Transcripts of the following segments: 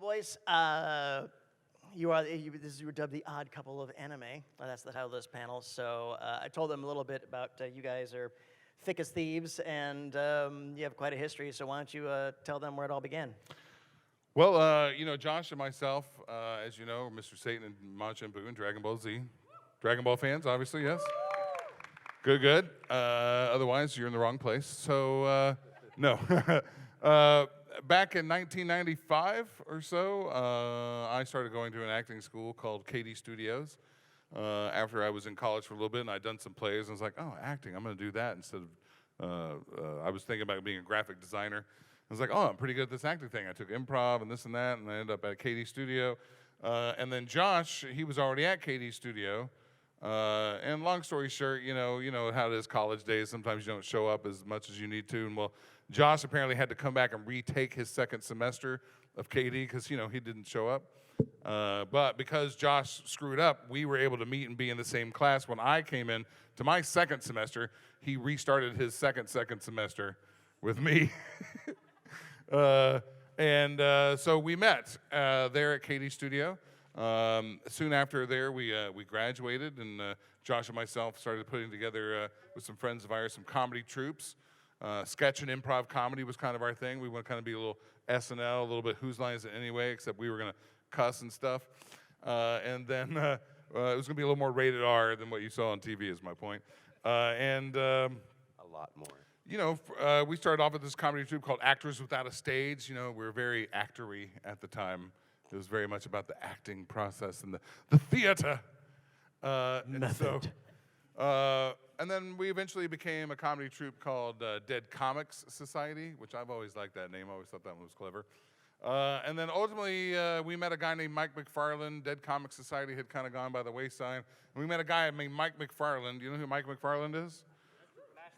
Well, boys, you were dubbed the odd couple of anime. That's the title of this panel. So I told them a little bit about you guys are thick as thieves, and you have quite a history. So why don't you tell them where it all began? Well, Josh and myself, as you know, Mr. Satan and Majin Buu and Dragon Ball Z. Dragon Ball fans, obviously, yes? Good, good. Otherwise, you're in the wrong place. So, no. Back in 1995 or so, I started going to an acting school called KD Studios. After I was in college for a little bit and I'd done some plays, and I was like, oh, acting, I'm going to do that instead of, I was thinking about being a graphic designer. I was like, oh, I'm pretty good at this acting thing. I took improv and this and that, and I ended up at KD Studio. And then Josh, he was already at KD Studio. And long story short, you know how it is college days. Sometimes you don't show up as much as you need to. And well, Josh apparently had to come back and retake his second semester of KD because, he didn't show up. But because Josh screwed up, we were able to meet and be in the same class. When I came in to my second semester, he restarted his second semester with me. So we met there at KD Studio. Soon after there, we graduated, and Josh and myself started putting together with some friends of ours some comedy troupes. Sketch and improv comedy was kind of our thing. We want to kind of be a little SNL, a little bit Whose Line Is It Anyway, except we were going to cuss and stuff. And then it was going to be a little more rated R than what you saw on TV, is my point. A lot more. We started off with this comedy troupe called Actors Without a Stage. We were very actory at the time. It was very much about the acting process and the theater. And then we eventually became a comedy troupe called Dead Comics Society, which I've always liked that name. I always thought that one was clever. And then ultimately, we met a guy named Mike McFarland. Dead Comics Society had kind of gone by the wayside. And we met a guy named Mike McFarland. Do you know who Mike McFarland is?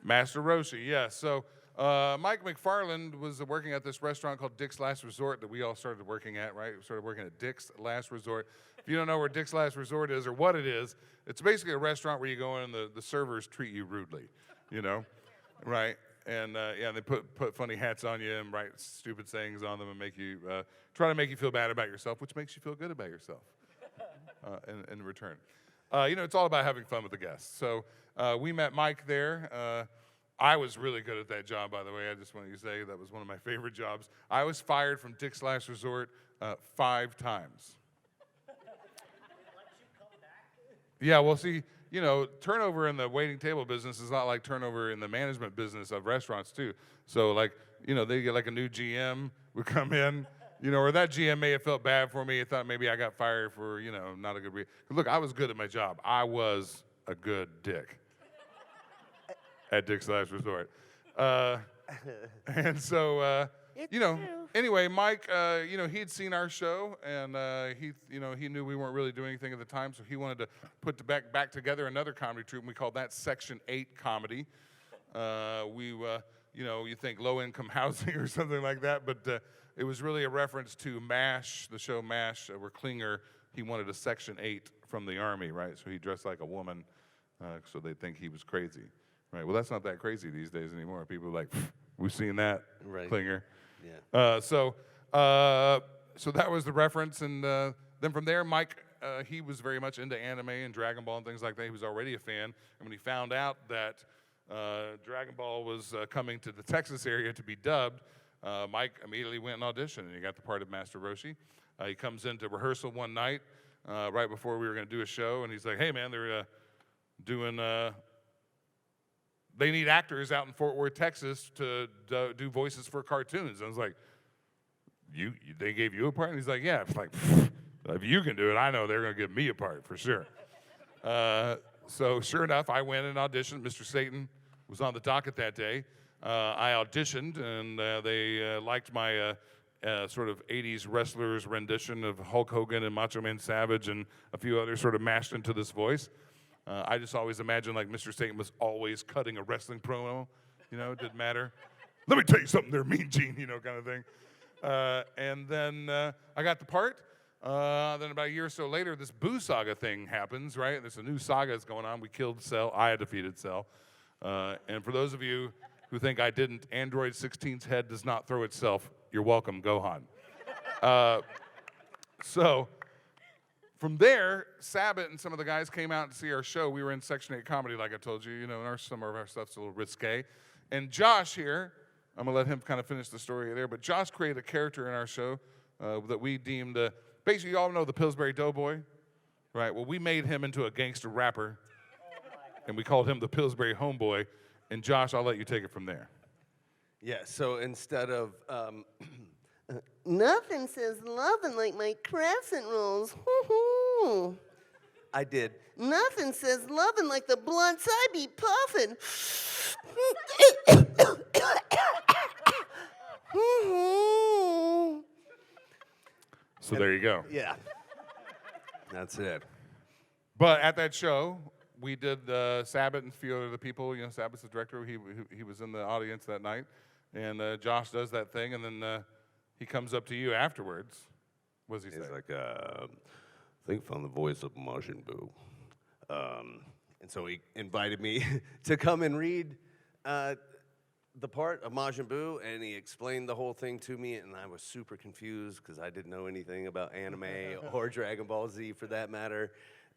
Master Roshi, yes. So Mike McFarland was working at this restaurant called Dick's Last Resort that we all started working at, right? We started working at Dick's Last Resort. If you don't know where Dick's Last Resort is or what it is, it's basically a restaurant where you go in and the servers treat you rudely, right? And they put funny hats on you and write stupid sayings on them and make you try to make you feel bad about yourself, which makes you feel good about yourself in return. It's all about having fun with the guests. So we met Mike there. I was really good at that job, by the way. I just wanted to say that was one of my favorite jobs. I was fired from Dick's Last Resort 5 times. Yeah, well, see, turnover in the waiting table business is not like turnover in the management business of restaurants, too. So, they get like a new GM would come in, or that GM may have felt bad for me. He thought maybe I got fired for, not a good reason. Look, I was good at my job. I was a good dick at Dick's Last Resort. And so, anyway, Mike, he'd seen our show, and he knew we weren't really doing anything at the time, so he wanted to put back together another comedy troupe, and we called that Section 8 Comedy. You think low-income housing or something like that, but it was really a reference to MASH, the show MASH, where Klinger, he wanted a Section 8 from the Army, right? So he dressed like a woman, so they'd think he was crazy. Right, well, that's not that crazy these days anymore. People are like, we've seen that, right. Klinger. Yeah. So that was the reference, and then from there, Mike, he was very much into anime and Dragon Ball and things like that. He was already a fan, and when he found out that Dragon Ball was coming to the Texas area to be dubbed, Mike immediately went and auditioned, and he got the part of Master Roshi. He comes into rehearsal one night right before we were going to do a show, and he's like, hey, man, they're doing... They need actors out in Fort Worth, Texas to do voices for cartoons. And I was like, they gave you a part? And he's like, yeah. It's like, if you can do it, I know they're going to give me a part for sure. So sure enough, I went and auditioned. Mr. Satan was on the docket that day. I auditioned, and they liked my sort of 80s wrestlers rendition of Hulk Hogan and Macho Man Savage and a few others sort of mashed into this voice. I just always imagined like Mr. Satan was always cutting a wrestling promo, it didn't matter. Let me tell you something there, Mean Gene, kind of thing. And then I got the part. Then about a year or so later, this Boo Saga thing happens, right? There's a new saga that's going on. We killed Cell. I defeated Cell. And for those of you who think I didn't, Android 16's head does not throw itself. You're welcome, Gohan. So from there, Sabbath and some of the guys came out to see our show. We were in Section 8 comedy, like I told you. You know, and some of our stuff's a little risque. And Josh here, I'm going to let him kind of finish the story there, but Josh created a character in our show that we deemed, basically, you all know the Pillsbury Doughboy, right? Well, we made him into a gangster rapper, and we called him the Pillsbury Homeboy. And Josh, I'll let you take it from there. Yeah, so instead of, nothing says loving like my crescent rolls. I did. Nothing says loving like the blunts I be puffing. So there you go. Yeah. That's it. But at that show, we did Sabbath and a few other people. You know, Sabbath's the director. He was in the audience that night. And Josh does that thing, and then he comes up to you afterwards. What does he say? He's like, I think I found the voice of Majin Buu. And so he invited me to come and read the part of Majin Buu, and he explained the whole thing to me, and I was super confused because I didn't know anything about anime or Dragon Ball Z for that matter.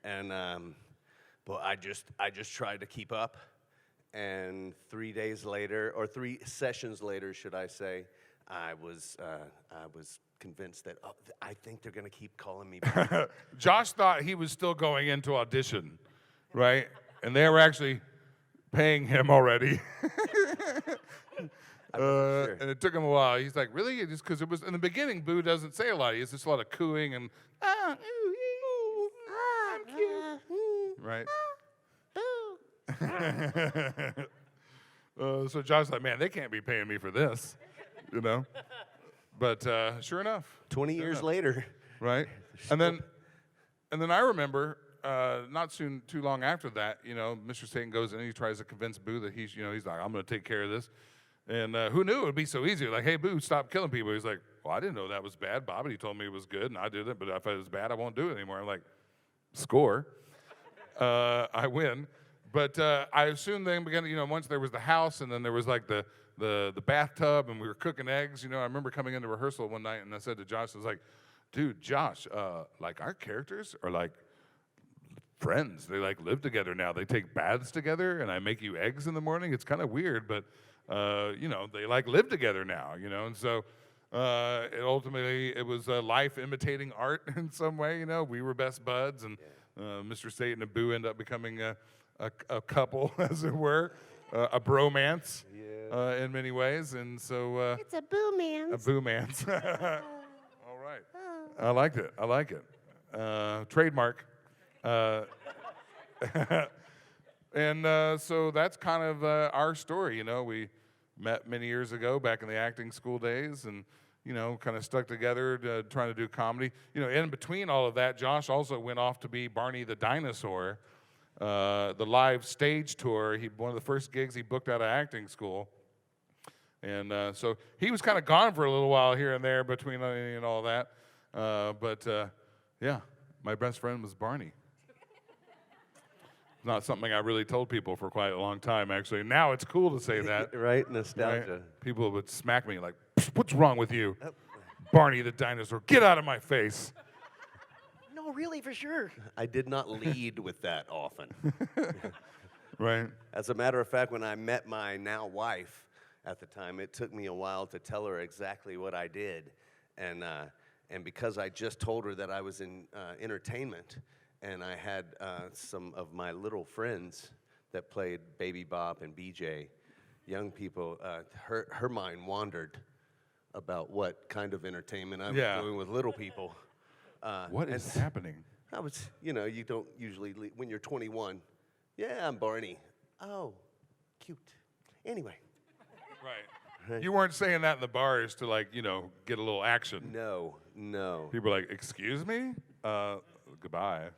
And but I just tried to keep up. And 3 days later, or 3 sessions later, should I say, I was convinced that I think they're gonna keep calling me back. Josh thought he was still going into audition, right? And they were actually paying him already. Sure. And it took him a while. He's like, really? Just because it was in the beginning, Boo doesn't say a lot. He has just a lot of cooing and I'm cute, right? So Josh's like, man, they can't be paying me for this, you know. But sure enough, 20 years later. right? And then I remember not too long after that, you know, Mr. Satan goes in and he tries to convince Boo that he's like, I'm going to take care of this. And who knew it would be so easy? Like, hey, Boo, stop killing people. He's like, well, I didn't know that was bad. Bobby told me it was good, and I did it. But if it was bad, I won't do it anymore. I'm like, score. I win. But I soon then began, you know, once there was the house, and then there was like the bathtub, and we were cooking eggs. You know, I remember coming into rehearsal one night, and I said to Josh, I was like, dude, Josh, like our characters are like friends. They like live together now. They take baths together, and I make you eggs in the morning. It's kind of weird, but you know, they like live together now. You know, and so ultimately it was life imitating art in some way. You know, we were best buds, and Mr. Satan and Boo ended up becoming a couple, as it were, a bromance in many ways, and so It's a boo-mans. a boomance. All right, I liked it. I like it. Trademark. And so that's kind of our story. You know, we met many years ago back in the acting school days, and you know, kind of stuck together trying to do comedy. You know, in between all of that, Josh also went off to be Barney the Dinosaur. The live stage tour, one of the first gigs he booked out of acting school. And so he was kind of gone for a little while here and there between and all that. But yeah, my best friend was Barney. Not something I really told people for quite a long time, actually. Now it's cool to say that. Right? Nostalgia. Right? People would smack me like, what's wrong with you? Barney the Dinosaur, get out of my face. No, really, for sure. I did not lead with that often. Right? As a matter of fact, when I met my now wife at the time, it took me a while to tell her exactly what I did. And because I just told her that I was in entertainment, and I had some of my little friends that played Baby Bop and BJ, young people, her mind wandered about what kind of entertainment I was doing with little people. What is happening? I was, you know, you don't usually, when you're 21, yeah, I'm Barney. Oh, cute. Anyway. Right. You weren't saying that in the bars to, like, you know, get a little action. No. People were like, excuse me? Goodbye.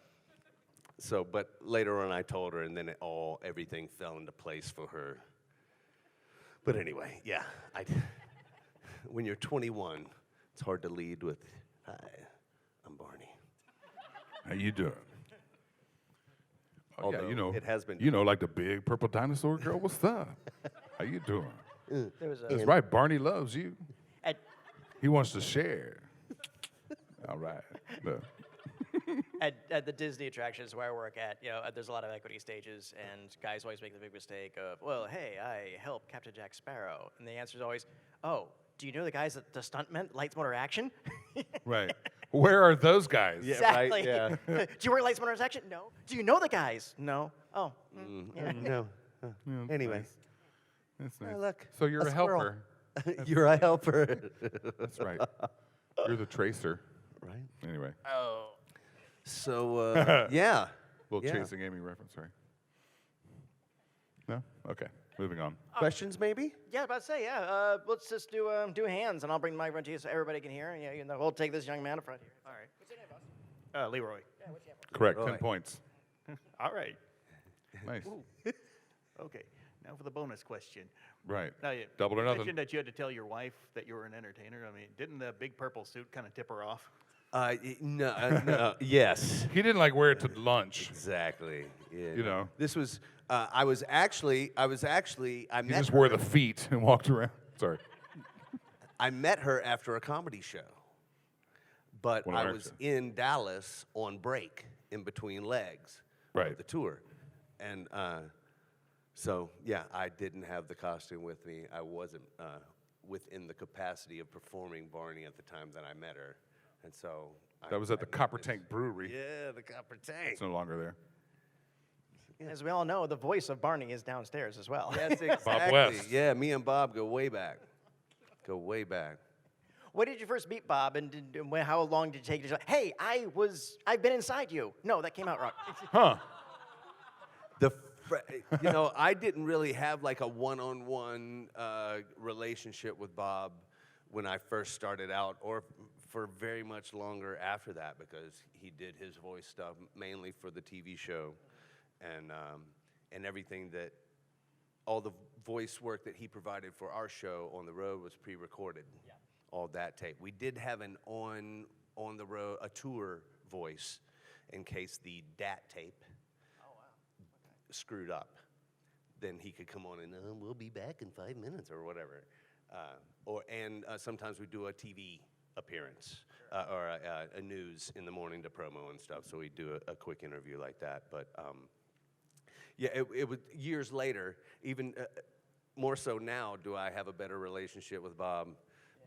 So, but later on I told her, and then everything fell into place for her. But anyway, yeah, when you're 21, it's hard to lead with, hi, I'm Barney. How you doing? Oh, yeah, Although you know, it has been. you know, like the big purple dinosaur girl. What's up? How you doing? There was That's right. Barney loves you. at, He wants to share. All All right. No. At the Disney attractions where I work at, there's a lot of equity stages, and guys always make the big mistake of, well, hey, I help Captain Jack Sparrow. And the answer is always, oh, do you know the guys at the stuntmen, Lights Motor Action? Right. Where are those guys? Yeah. Right, Exactly. yeah. Do you work at Lights Motor Action? No. Do you know the guys? No. Oh. Yeah. No. Anyway, That's nice. Oh, look, So you're a a squirrel. helper. you're a helper. That's right. You're the tracer. Right. Anyway, Oh. So, yeah. little Yeah. Chasing Amy reference, sorry. No? Okay. Moving on. Questions, maybe? Yeah, about to say, yeah. Let's just do hands, and I'll bring the microphone to you so everybody can hear. Yeah, we'll take this young man up front here. All right. What's your name, boss? Leroy. Correct. Roy. 10 points. All right. Nice. Okay. Now for the bonus question. Right. Now, you Double or you nothing. mentioned that you had to tell your wife that you were an entertainer. I mean, didn't the big purple suit kind of tip her off? No, yes. He didn't like wear it to lunch. Exactly. Yeah, You know. This was, I He met just her, wore the feet and walked around. Sorry. I met her after a comedy show. But One of I our was shows. in Dallas on break in between legs Right. of the tour. And so, yeah, I didn't have the costume with me. I wasn't within the capacity of performing Barney at the time that I met her. And so That was at the Copper Tank Brewery. Yeah, the Copper Tank. It's no longer there. As we all know, the voice of Barney is downstairs as well. Yes, exactly. West. Yeah, me and Bob go way back. Go way back. When did you first meet Bob, and how long did it take to? Hey, I've been inside you. No, that came out wrong. Huh. I didn't really have like a one-on-one relationship with Bob when I first started out, or for very much longer after that, because he did his voice stuff mainly for the TV show, and everything that, all the voice work that he provided for our show on the road was pre-recorded. Yeah. All that tape. We did have an on the road, a tour voice in case the DAT tape screwed up. Then he could come on and we'll be back in 5 minutes or whatever. Sometimes we do a TV appearance or a news in the morning to promo and stuff. So we do a quick interview like that. But yeah, it was years later, even more so now, do I have a better relationship with Bob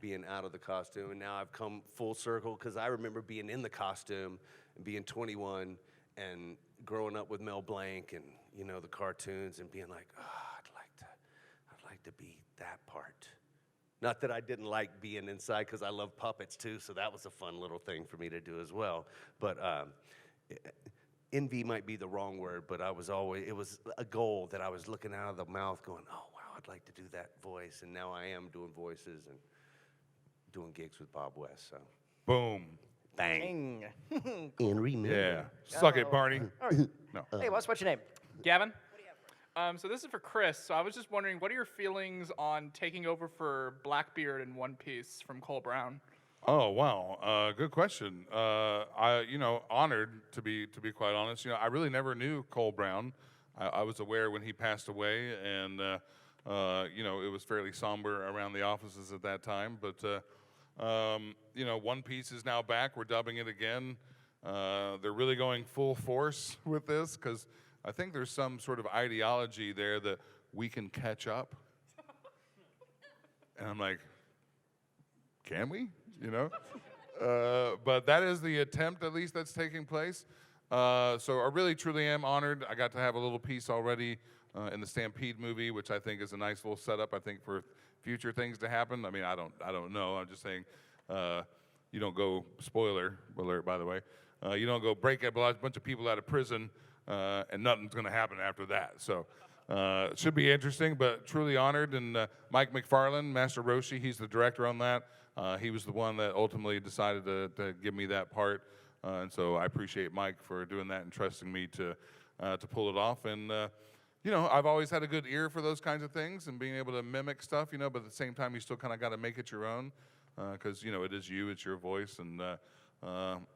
being out of the costume. And now I've come full circle, because I remember being in the costume and being 21 and growing up with Mel Blanc and, the cartoons, and being like, oh, I'd like to be that part. Not that I didn't like being inside, because I love puppets too, so that was a fun little thing for me to do as well. But envy might be the wrong word, but it was a goal that I was looking out of the mouth going, oh, wow, I'd like to do that voice. And now I am doing voices and doing gigs with Bob West, so. Boom. Bang. Ding. And remember. Yeah. Suck it, Barney. No. Hey, what's your name? Gavin? So this is for Chris. So I was just wondering, what are your feelings on taking over for Blackbeard in One Piece from Cole Brown? Oh wow, good question. Honored to be quite honest. I really never knew Cole Brown. I was aware when he passed away, and it was fairly somber around the offices at that time. But One Piece is now back. We're dubbing it again. They're really going full force with this, because I think there's some sort of ideology there that we can catch up. And I'm like, can we? But that is the attempt, at least, that's taking place. So I really, truly am honored. I got to have a little piece already in the Stampede movie, which I think is a nice little setup, I think, for future things to happen. I mean, I don't know. I'm just saying, you don't go, spoiler alert, by the way, you don't go break a bunch of people out of prison and nothing's going to happen after that. So it should be interesting, but truly honored. And Mike McFarlane, Master Roshi, he's the director on that. He was the one that ultimately decided to give me that part. And so I appreciate Mike for doing that and trusting me to pull it off. And, I've always had a good ear for those kinds of things and being able to mimic stuff, but at the same time, you still kind of got to make it your own, because, it is you, it's your voice. And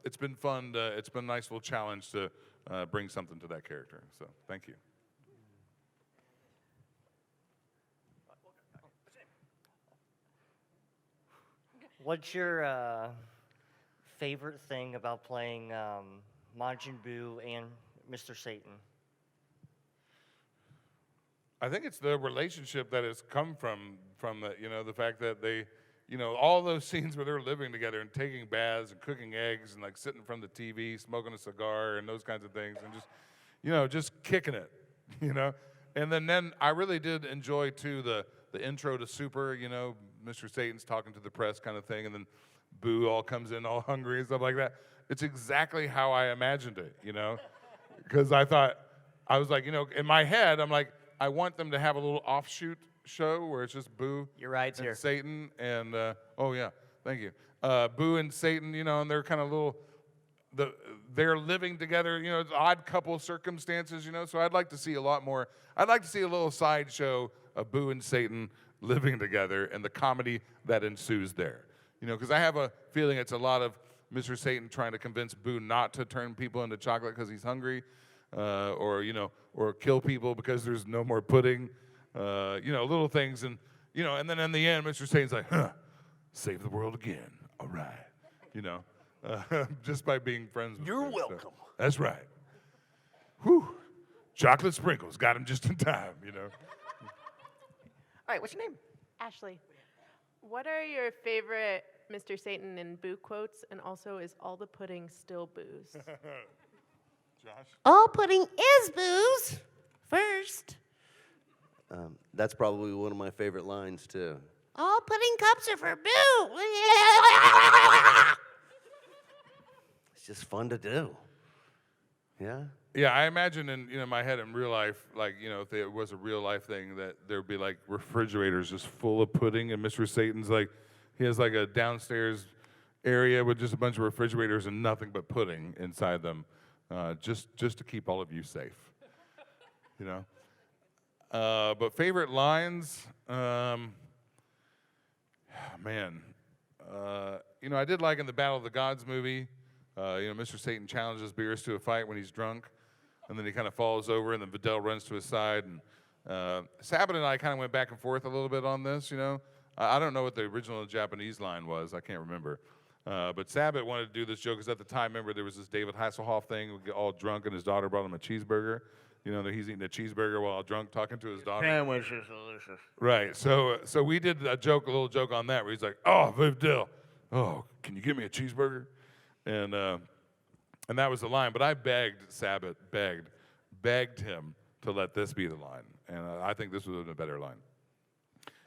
it's been fun. It's been a nice little challenge to bring something to that character. So thank you. What's your favorite thing about playing Majin Buu and Mr. Satan? I think it's the relationship that has come from the, the fact that they, all those scenes where they're living together and taking baths and cooking eggs and like sitting in front of the TV, smoking a cigar and those kinds of things and just, just kicking it, And then I really did enjoy too the intro to Super, Mr. Satan's talking to the press kind of thing, and then Boo all comes in all hungry and stuff like that. It's exactly how I imagined it, because I was like, in my head, I'm like, I want them to have a little offshoot show where it's just Boo Your ride's and here. Satan and oh yeah, thank you. Boo and Satan, and they're kind of they're living together, it's odd couple circumstances, so I'd like to see a lot more. I'd like to see a little sideshow of Boo and Satan living together and the comedy that ensues there. Because I have a feeling it's a lot of Mr. Satan trying to convince Boo not to turn people into chocolate because he's hungry, or kill people because there's no more pudding, little things. And then in the end, Mr. Satan's like, save the world again. All right. Just by being friends with You're him, so. welcome. That's right. Whew. Chocolate sprinkles got him just in time, All right, what's your name? Ashley, what are your favorite Mr. Satan and Boo quotes? And also, is all the pudding still booze? Josh? All pudding is booze. First. That's probably one of my favorite lines, too. All pudding cups are for Boo. It's just fun to do. Yeah? Yeah, I imagine in my head in real life, like, if there was a real life thing, that there'd be like refrigerators just full of pudding, and Mr. Satan's like, he has like a downstairs area with just a bunch of refrigerators and nothing but pudding inside them, just to keep all of you safe. But favorite lines, man, I did like in the Battle of the Gods movie. Mr. Satan challenges Beerus to a fight when he's drunk, and then he kind of falls over, and then Videl runs to his side. And Sabat and I kind of went back and forth a little bit on this, I don't know what the original Japanese line was. I can't remember. But Sabat wanted to do this joke because at the time, remember, there was this David Hasselhoff thing. We get all drunk, and his daughter brought him a cheeseburger. That he's eating a cheeseburger while drunk, talking to his daughter. Sandwich is delicious. Right. So we did a little joke on that, where he's like, "Oh, Videl, can you give me a cheeseburger?" And that was the line. But I begged Sabat, begged him to let this be the line. And I think this would have been a better line.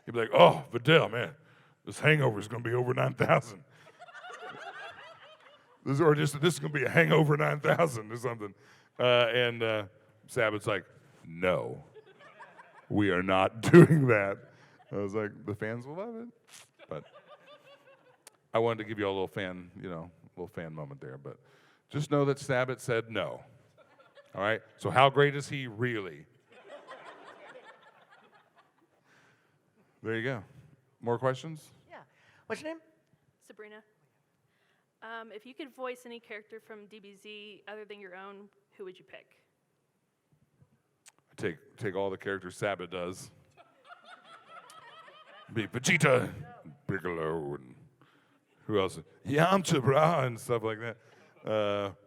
He'd be like, "Oh, Videl, man, this hangover is going to be over 9,000. This is going to be a hangover 9,000 or something." And Sabat's like, "No, we are not doing that." I was like, the fans will love it. But I wanted to give you all a little fan moment there. But just know that Sabat said no. All right? So how great is he really? There you go. More questions? Yeah. What's your name? Sabrina. If you could voice any character from DBZ other than your own, who would you pick? Take all the characters Sabat does. Be Vegeta, Piccolo, and who else? Yamcha, brah, and stuff like that.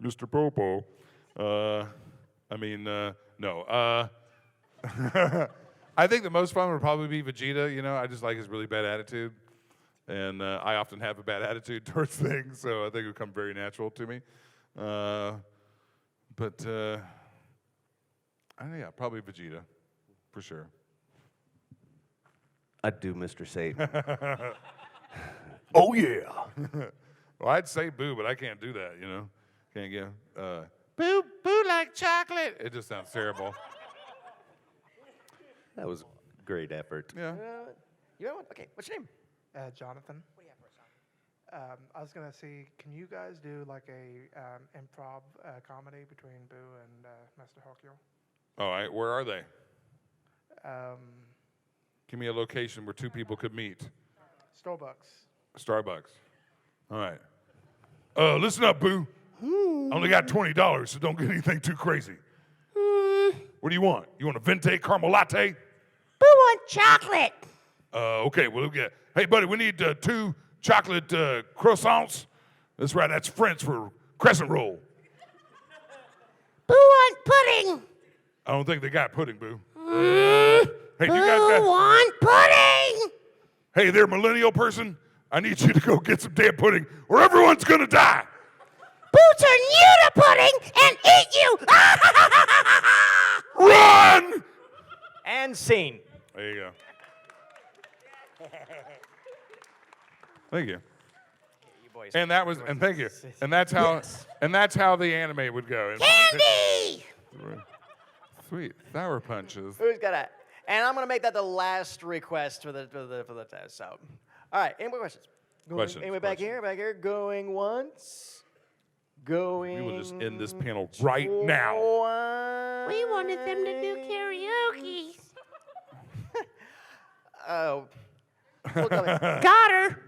Mr. Popo. No. I think the most fun would probably be Vegeta. I just like his really bad attitude. And I often have a bad attitude towards things, so I think it would come very natural to me. Yeah, probably Vegeta, for sure. I'd do Mr. Satan. Oh, yeah. Well, I'd say Boo, but I can't do that, Can't get, Boo like chocolate. It just sounds terrible. That was great effort. Yeah. You know what? Okay, what's your name? Jonathan. What do you have for us, Jonathan? I was gonna see, can you guys do like a improv comedy between Boo and Master Hokyo? All right, where are they? Um, Give me a location where two people could meet. Starbucks. Starbucks. All right. Listen up, Boo. I only got $20, so don't get anything too crazy. What do you want? You want a venti caramel latte? Boo want chocolate. Okay, well, hey, buddy, we need 2 chocolate croissants That's right. That's French for crescent roll. Boo want pudding. I don't think they got pudding, Boo. Mm, Hey, Boo you got that? want pudding. Hey there, millennial person. I need you to go get some damn pudding or everyone's going to die. Boo turn you to pudding and eat you. Run! And scene. There you go. Thank you. You boys. And that was, and thank you. And that's how the anime would go. Candy. Sweet. Sour punches. Who's got it? And I'm gonna make that the last request for the test. So, all right. Any more questions? Questions, Anybody back questions. here? Back here. Going once. Going. We will just end this panel right now. Twice. We wanted them to do karaoke. Oh. We'll come in. Got her.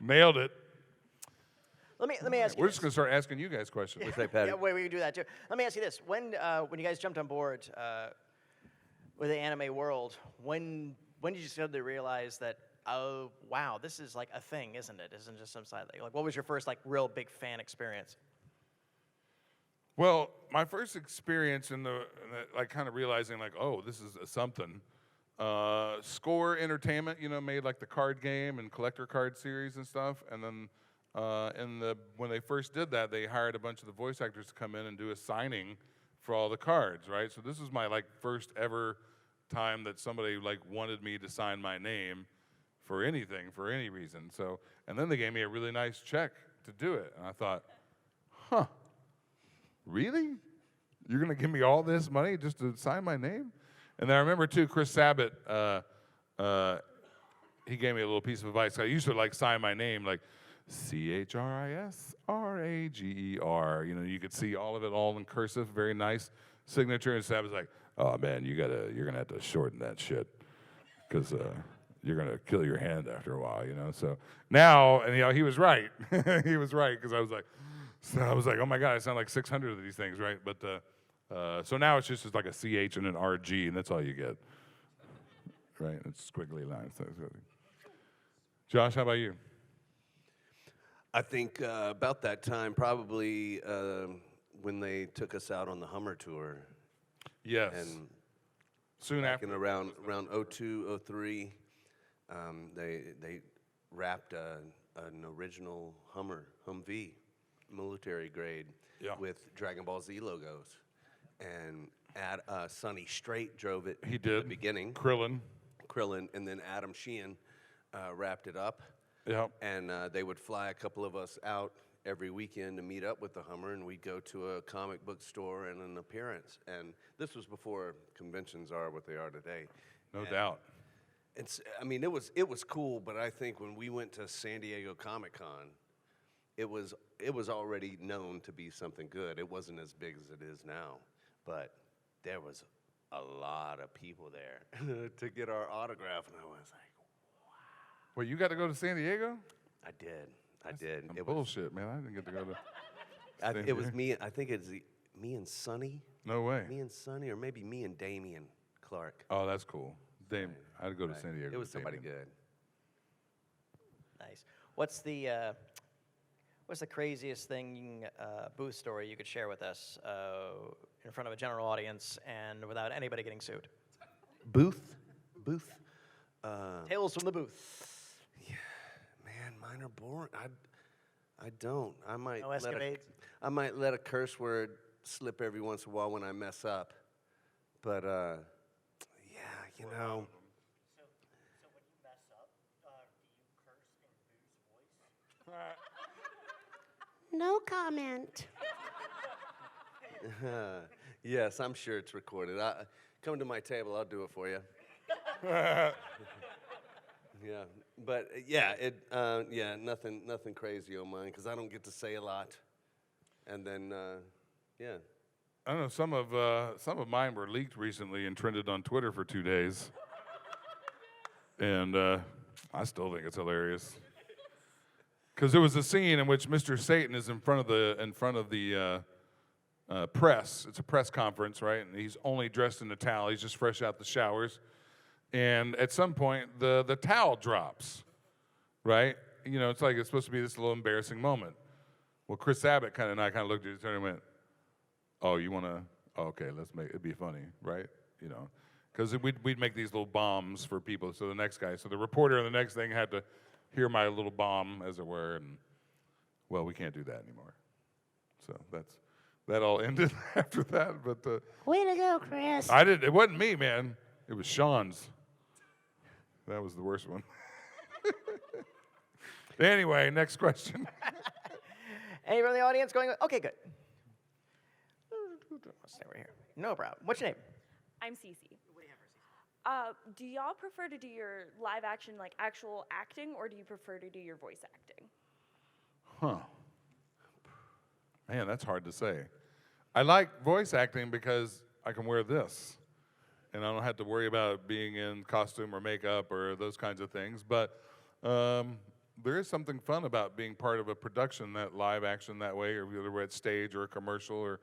Nailed it. Let me ask you. We're this. just going to start asking you guys questions. What's that, Patty? Yeah, wait, we can do that too. Let me ask you this: when you guys jumped on board with the anime world, when did you suddenly realize that, oh wow, this is like a thing, isn't it? Isn't just some side thing? Like, what was your first like real big fan experience? Well, my first experience in the like kind of realizing like, oh, this is something. Score Entertainment, made like the card game and collector card series and stuff. And then when they first did that, they hired a bunch of the voice actors to come in and do a signing for all the cards, right? So this was my like first ever time that somebody like wanted me to sign my name for anything, for any reason. So, and then they gave me a really nice check to do it. And I thought, huh, really? You're gonna give me all this money just to sign my name? And then I remember too, Chris Sabat, he gave me a little piece of advice. I used to like sign my name like CHRISRAGER. You could see all of it all in cursive, very nice signature. And Sabat's like, oh man, you're gonna have to shorten that shit because you're gonna kill your hand after a while, So now, and he was right. He was right because I was like, oh my god, I sound like 600 of these things, right? But so now it's just like a CH and an RG, and that's all you get, right? It's squiggly lines. Josh, how about you? I think about that time, probably when they took us out on the Hummer tour. Yes. And Soon back after. in around 02, 03, they wrapped an original Humvee, military grade, Yeah. with Dragon Ball Z logos. And Sonny Strait drove it He in did. the beginning, Krillin. and then Adam Sheehan wrapped it up. Yep. And they would fly a couple of us out every weekend to meet up with the Hummer, and we'd go to a comic book store and an appearance. And this was before conventions are what they are today. No doubt. It was cool, but I think when we went to San Diego Comic-Con, it was already known to be something good. It wasn't as big as it is now, but there was a lot of people there to get our autograph, and I was like, Wait, you got to go to San Diego? I did. It was, Bullshit, man. I didn't get to go to. San it was Diego. me. I think it's me and Sonny. No way. Me and Sonny, or maybe me and Damian Clark. Oh, that's cool. Dame, I had to go to Right. San Diego. It was with somebody Damien. good. Nice. What's the craziest thing booth story you could share with us in front of a general audience and without anybody getting sued? Booth. Tales from the booth. Man, mine are boring. I don't. No escapades? I might let a curse word slip every once in a while when I mess up. But yeah, So when you mess up, do you curse in Boo's voice? No comment. yes, I'm sure it's recorded. Come to my table. I'll do it for you. Yeah, but nothing crazy on mine because I don't get to say a lot. And then yeah. I don't know. Some of mine were leaked recently and trended on Twitter for 2 days, and I still think it's hilarious. Because there was a scene in which Mr. Satan is in front of the press. It's a press conference, right? And he's only dressed in a towel. He's just fresh out the showers. And at some point, the towel drops, right? you know, it's like it's supposed to be this little embarrassing moment. Well, Chris Sabat and I kind of looked at each other and went, "Oh, you want to? Oh, okay, let's make it be funny, right? You know, because we'd make these little bombs for people. So the next guy, so the reporter on the next thing had to hear my little bomb, as it were, and well, we can't do that anymore. So that all ended after that. But Way to go, Chris. it wasn't me, man. It was Sean's. That was the worst one. Anyway, next question. Anyone in the audience going, okay, good. I'll stay right here. No problem. What's your name? I'm Cece. Do y'all prefer to do your live action, like actual acting, or do you prefer to do your voice acting? Huh. Man, that's hard to say. I like voice acting because I can wear this, and I don't have to worry about being in costume or makeup or those kinds of things. But there is something fun about being part of a production, that live action that way, or whether we're at stage or a commercial or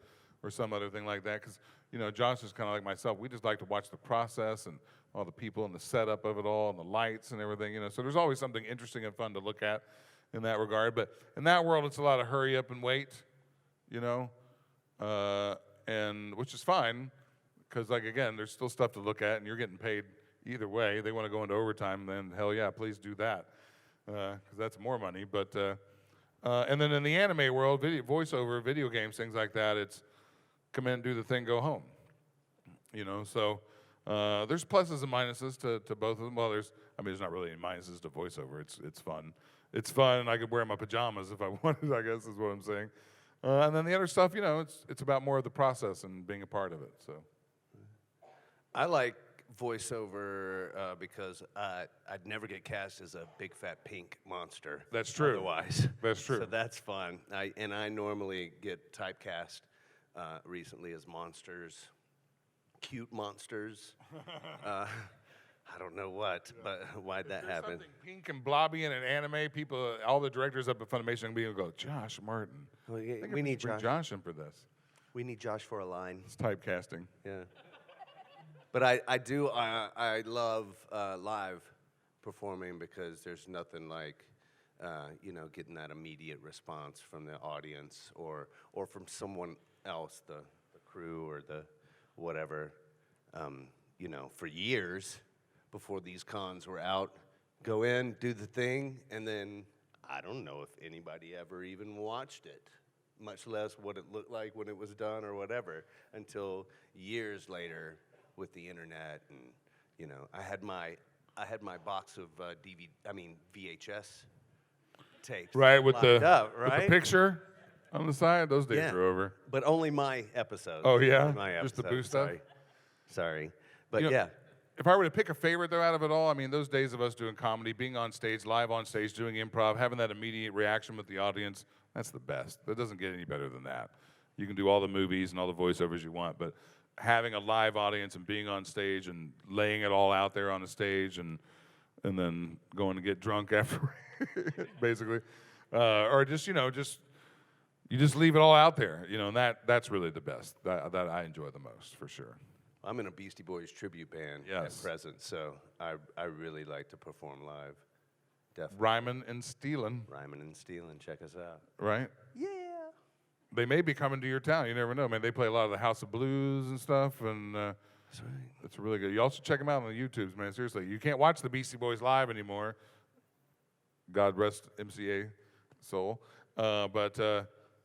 some other thing like that. Because, you know, Josh is kind of like myself. We just like to watch the process and all the people and the setup of it all and the lights and everything, you know. So there's always something interesting and fun to look at in that regard. But in that world, it's a lot of hurry up and wait, you know, and which is fine because, like, again, there's still stuff to look at and you're getting paid either way. They want to go into overtime, then hell yeah, please do that because that's more money. But and then in the anime world, voiceover, video games, things like that, it's come in, do the thing, go home. You know, so there's pluses and minuses to both of them. Well, there's not really any minuses to voiceover. It's fun. It's fun, and I could wear my pajamas if I wanted, I guess is what I'm saying. And then the other stuff, you know, it's about more of the process and being a part of it. So I like voiceover because I'd never get cast as a big fat pink monster. That's true. Otherwise, That's true. So that's fun. I normally get typecast recently as monsters, cute monsters. I don't know what, but why'd that happen? Something pink and blobby in an anime, people, all the directors up at Funimation will go, Josh Martin. Well, I think we if need bring Josh. Josh in for this. We need Josh for a line. It's typecasting. Yeah. But I love live performing because there's nothing like, you know, getting that immediate response from the audience or from someone else, the crew or the whatever. You know, for years before these cons were out, go in, do the thing, and then I don't know if anybody ever even watched it, much less what it looked like when it was done or whatever, until years later with the internet. And you know, I had my box of VHS tapes Right, with lined the, up, with the right? picture on the side. Those days Yeah. are over. But only my episodes. Oh, yeah? Only my Just the episodes, boo stuff? Sorry. But You know, yeah. If I were to pick a favorite, though, out of it all, I mean, those days of us doing comedy, being on stage, live on stage, doing improv, having that immediate reaction with the audience, that's the best. That doesn't get any better than that. You can do all the movies and all the voiceovers you want, but having a live audience and being on stage and laying it all out there on the stage and then going to get drunk after, basically, or just, you know, you just leave it all out there, you know, and that's really the best. That I enjoy the most, for sure. I'm in a Beastie Boys tribute band Yes. at present, so I really like to perform live. Definitely. Rhymin' and stealing, Rhyming and stealing, check us out. right? Yeah. They may be coming to your town. You never know, man. They play a lot of the House of Blues and stuff, and That's right. it's really good. You also check them out on the YouTubes, man. Seriously, you can't watch the Beastie Boys live anymore. God rest MCA soul, but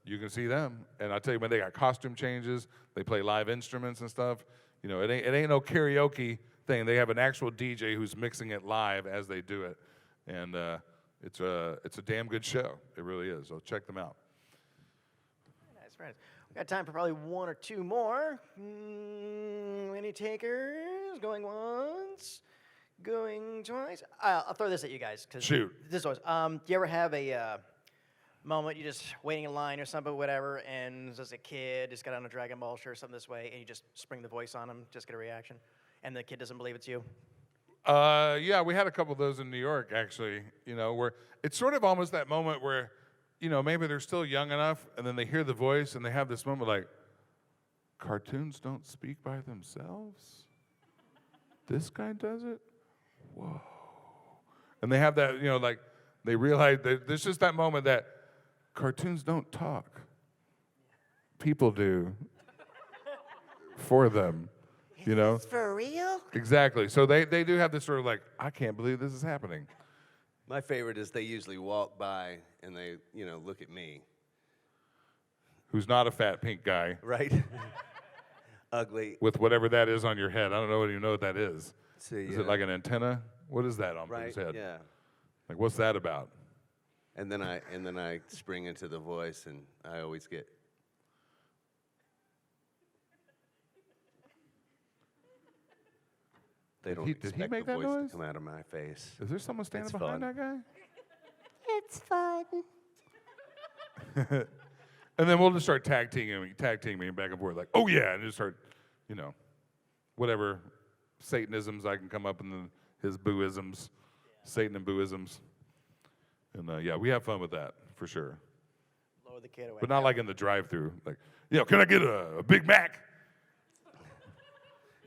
you can see them. And I tell you, man, they got costume changes. They play live instruments and stuff. You know, it ain't no karaoke thing. They have an actual DJ who's mixing it live as they do it, and it's a damn good show. It really is. So check them out. Nice, friends. We got time for probably one or two more. Any takers? Going once? Going twice? I'll throw this at you guys. Shoot. This was. Do you ever have a moment you just waiting in line or something, whatever, and as a kid, just got on a Dragon Ball shirt or something this way, and you just spring the voice on him, just get a reaction, and the kid doesn't believe it's you? Yeah, we had a couple of those in New York, actually, you know, where it's sort of almost that moment where, you know, maybe they're still young enough, and then they hear the voice, and they have this moment like, cartoons don't speak by themselves? This guy does it? Whoa. And they have that, you know, like, they realize that there's just that moment that cartoons don't talk. People do for them, you know? It's for real? Exactly. So they do have this sort of like, I can't believe this is happening. My favorite is they usually walk by and they, look at me. Who's not a fat pink guy Right? Ugly. with whatever that is on your head. I don't even know what that is. See, Is it like an antenna? What is that on right? Boo's head? Yeah. Like, what's that about? And then I spring into the voice, and I always get. They don't Did he expect make the that voice noise? to come out of my face. Is there someone standing It's behind fun. that guy? It's fun. And then we'll just start tag teaming me back and forth, like, oh yeah, and just start, whatever Satanisms I can come up in his Booisms, Satan and Booisms. And yeah, we have fun with that for sure. Lower the kid away. But not like in the drive-through. Like, can I get a Big Mac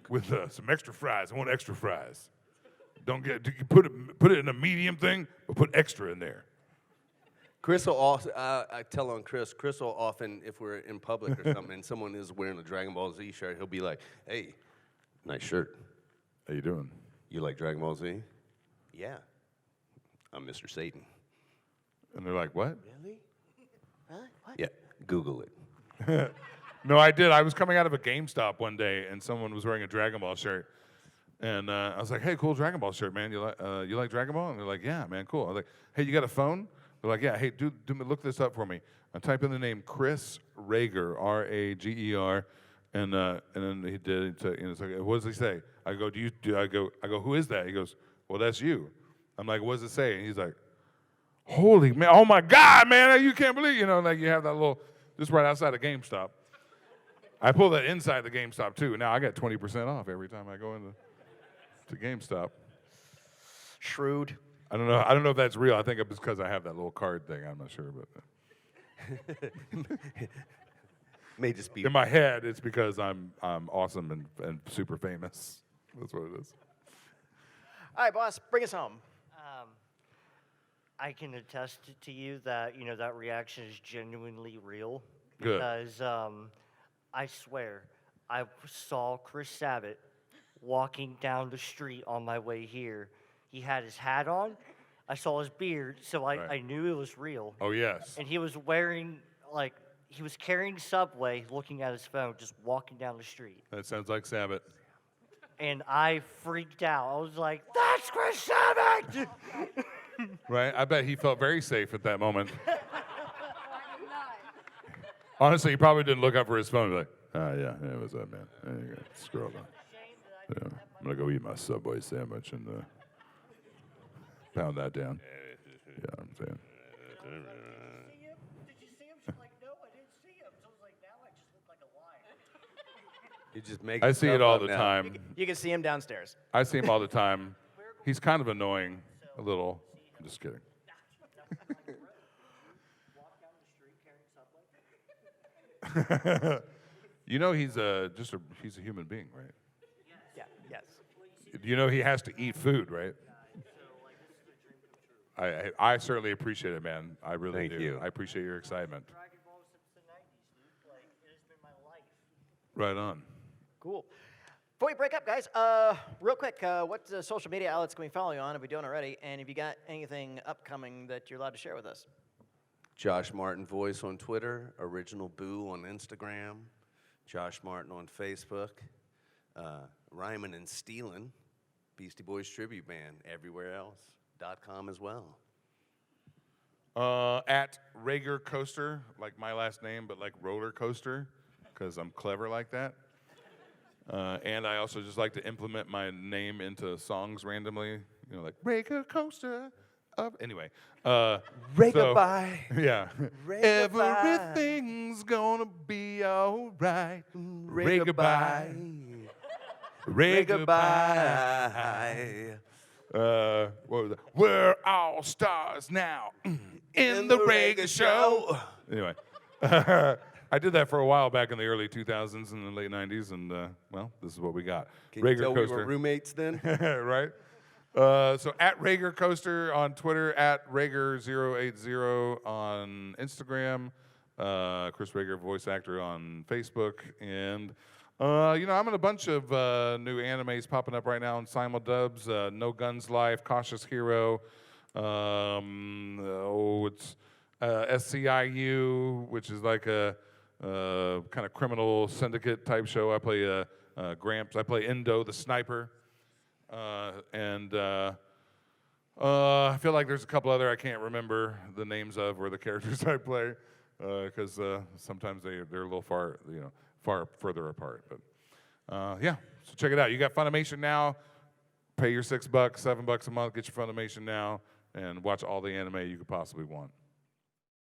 with some extra fries? I want extra fries. Don't put it in a medium thing, but put extra in there. Chris will also, I tell on Chris will often, if we're in public or something, and someone is wearing a Dragon Ball Z shirt, he'll be like, hey, nice shirt. How you doing? You like Dragon Ball Z? Yeah. I'm Mr. Satan. And they're like, what? Really? Really? What? Yeah, Google it. No, I did. I was coming out of a GameStop one day, and someone was wearing a Dragon Ball shirt. And I was like, hey, cool Dragon Ball shirt, man. You like Dragon Ball? And they're like, yeah, man, cool. I was like, hey, you got a phone? They're like, yeah, hey, look this up for me. I type in the name Chris Rager, R-A-G-E-R, and then he did. It's like, what does he say? I go, I go, who is that? He goes, well, that's you. I'm like, what does it say? And he's like, holy man, oh my God, man, you can't believe, like you have that little, just right outside of GameStop. I pull that inside the GameStop too. Now I got 20% off every time I go into GameStop. Shrewd. I don't know if that's real. I think it's because I have that little card thing. I'm not sure, but May just be. in my head, it's because I'm awesome and super famous. That's what it is. All right, boss, bring us home. I can attest to you that that reaction is genuinely real. Good. Because I swear, I saw Chris Sabat walking down the street on my way here. He had his hat on. I saw his beard, so I Right. knew it was real. Oh yes. And he was wearing he was carrying Subway, looking at his phone, just walking down the street. That sounds like Sabbath. And I freaked out. I was like, "That's Chris Sabat!" Right? I bet he felt very safe at that moment. Honestly, he probably didn't look up for his phone. Like, yeah, what's up, man? There you go. Scroll down. Yeah, I'm gonna go eat my Subway sandwich and pound that down. Yeah, I'm saying. Did you see him? She's like, "No, I didn't see him." So I was like, "Now I just look like a liar." You just make. I see it stuff all up the now. time. You can see him downstairs. I see him all the time. He's kind of annoying, a little. I'm just kidding. He's he's a human being, right? Yeah, yes. He has to eat food, right? I certainly appreciate it, man. I really Thank do. you. I appreciate your excitement. Dragon Ball since the 90s, dude. It has been my life. Right on. Cool. Before we break up, guys, real quick, what social media outlets can we follow you on if we don't already? And if you got anything upcoming that you're allowed to share with us? Josh Martin Voice on Twitter, Original Boo on Instagram, Josh Martin on Facebook, Rhymin' and Stealin', Beastie Boys Tribute Band, everywhere else. .com as well. At Rager Coaster, like my last name, but like roller coaster, because I'm clever like that. And I also just like to implement my name into songs randomly, like Rager Coaster. Anyway. Ray-goodbye. Yeah. Ray-goodbye. Everything's gonna be all right. Ray-goodbye. Ray-goodbye. What was that? We're all stars now in the Rager Show. Anyway, I did that for a while back in the early 2000s and the late 90s, and well, this is what we got. Can you Rager tell Coaster. we were roommates then? Right? So at Rager Coaster on Twitter, at Rager080 on Instagram, Chris Rager, voice actor on Facebook, and I'm in a bunch of new animes popping up right now in simuldubs. No Guns Life, Cautious Hero. It's SCIU, which is like a kind of criminal syndicate type show. I play Gramps. I play Endo, the sniper. And I feel like there's a couple other I can't remember the names of or the characters I play because sometimes they're a little far further apart. But yeah, so check it out. You got Funimation now. Pay your $6, $7 a month. Get your Funimation now and watch all the anime you could possibly want.